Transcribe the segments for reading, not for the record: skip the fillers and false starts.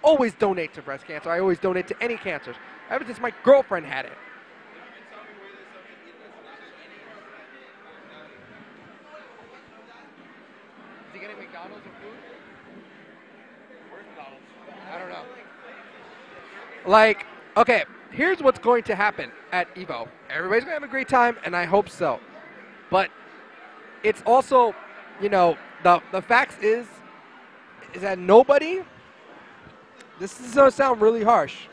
always donate to breast cancer. I always donate to any cancers. Ever since my girlfriend had it. Is he getting McDonald's or food? Where's McDonald's? I don't know. Like, okay, here's what's going to happen at EVO. Everybody's going to have a great time, and I hope so. But it's also, you know, the facts is that nobody, this is going to sound really harsh,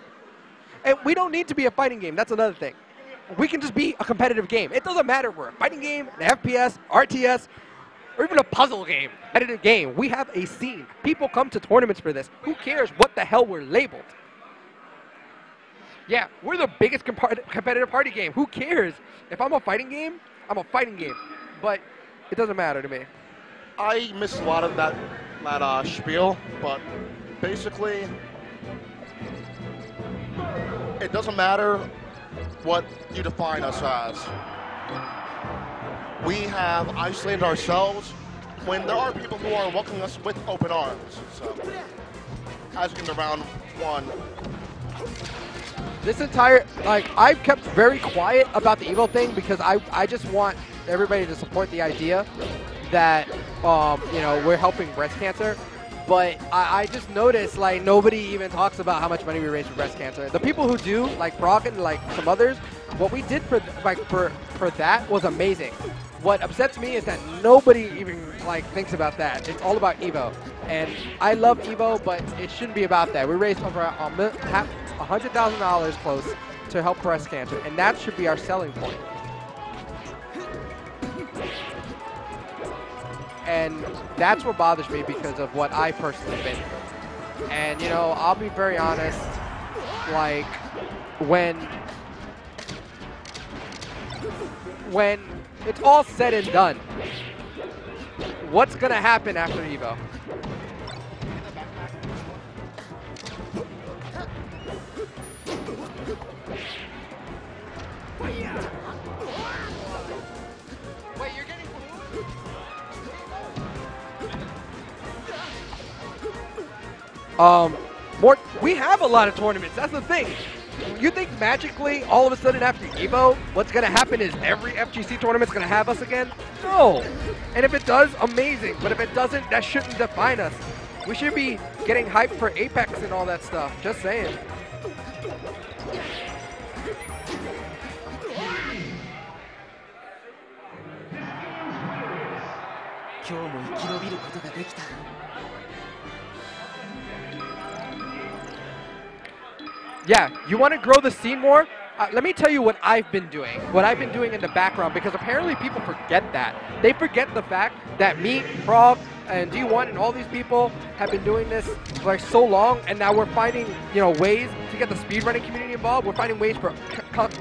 and we don't need to be a fighting game. That's another thing. We can just be a competitive game. It doesn't matter if we're a fighting game, an FPS, RTS, or even a puzzle game, competitive game. We have a scene. People come to tournaments for this. Who cares what the hell we're labeled? Yeah, we're the biggest competitive party game. Who cares? If I'm a fighting game, I'm a fighting game. But it doesn't matter to me. I miss a lot of that spiel, but basically, it doesn't matter what you define us as. We have isolated ourselves when there are people who are welcoming us with open arms. So, as in the round one. This entire, like, I've kept very quiet about the EVO thing because I just want everybody to support the idea that, you know, we're helping breast cancer. But I just noticed, like, nobody even talks about how much money we raise for breast cancer. The people who do, like Brock and, like, some others, what we did for that was amazing. What upsets me is that nobody even, like, thinks about that. It's all about EVO. And I love EVO, but it shouldn't be about that. We raised over $100,000 close to help breast cancer, and that should be our selling point. And that's what bothers me because of what I personally have been through. And, you know, I'll be very honest, like, when it's all said and done, what's going to happen after EVO? Wait, you're getting food? We have a lot of tournaments. That's the thing. You think magically, all of a sudden after EVO, what's going to happen is every FGC tournament's going to have us again? No. And if it does, amazing. But if it doesn't, that shouldn't define us. We should be getting hyped for Apex and all that stuff. Just saying. Yeah, you want to grow the scene more? Let me tell you what I've been doing. What I've been doing in the background, because apparently people forget that. They forget the fact that me, Frog, and D1 and all these people have been doing this for like so long, and now we're finding, you know, ways to get the speedrunning community involved. We're finding ways for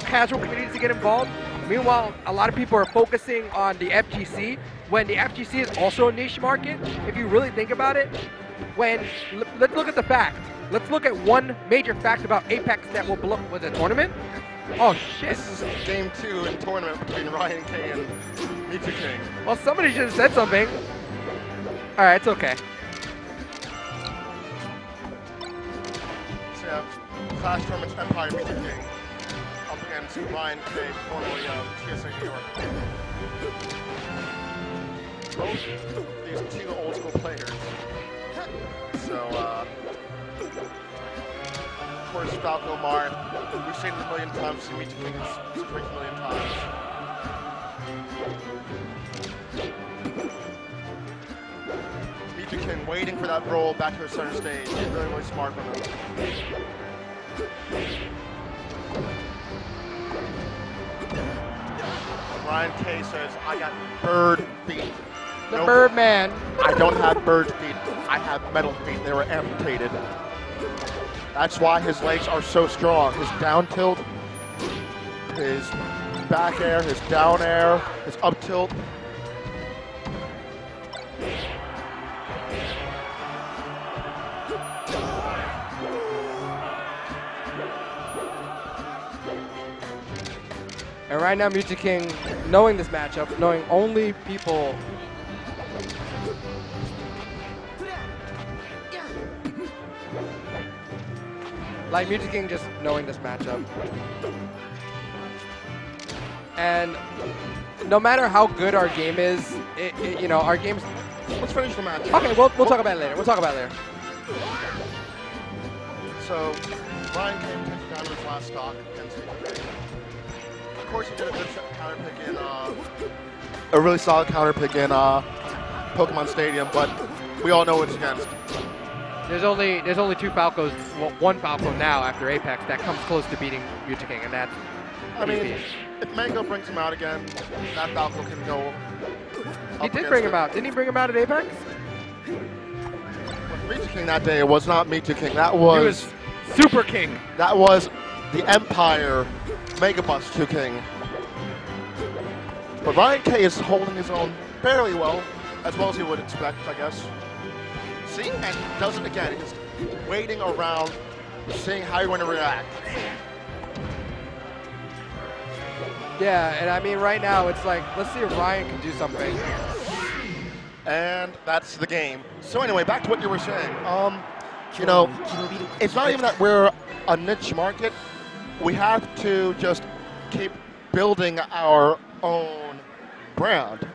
casual communities to get involved. Meanwhile, a lot of people are focusing on the FGC, when the FGC is also a niche market. If you really think about it, let's look at the fact. Let's look at one major fact about Apex that will blow up with a tournament. Oh shit! This is game 2 in tournament between Ryan K and Mew2King. Well, somebody should have said something. All right, it's okay. So yeah, Clash Tournaments Empire Mew2King up against Ryan K, formerly TSA New York. Both these two old school players. So, of course, Falco, Marth, we've seen it a million times, seen Mew2King speak a million times. Mew2King waiting for that roll back to the center stage. Really, really smart from him. Ryan K says, I got bird feet. The Birdman. I don't have bird feet. I have metal feet. They were amputated. That's why his legs are so strong. His down tilt, his back air, his down air, his up tilt. And right now, Mew2King, knowing this matchup, knowing only people. Like Mew2King just knowing this matchup. And no matter how good our game is, you know, our game's... Let's finish the match. Okay, we'll talk about it later. We'll talk about it later. So, Ryan came down to his last stock against EMP. Of course, he did a good counter pick in, a really solid counter pick in Pokemon Stadium, but we all know what it's against. There's only 2 Falcos, well, 1 Falco now after Apex that comes close to beating Mew2King, and that's I mean, EMP. if Mango brings him out again, that Falco can go. He did bring him out. Didn't he bring him out at Apex? Mew2King that day, it was not Mew2King. That was... He was Super King. That was the Empire Mega Bus 2 King. But Ryan K is holding his own fairly well as you would expect, I guess. See, and he does it again. He's waiting around, seeing how you're going to react. Yeah, and I mean, right now, it's like, let's see if Ryan can do something. And that's the game. So anyway, back to what you were saying. You know, it's not even that we're a niche market. We have to just keep building our own brand.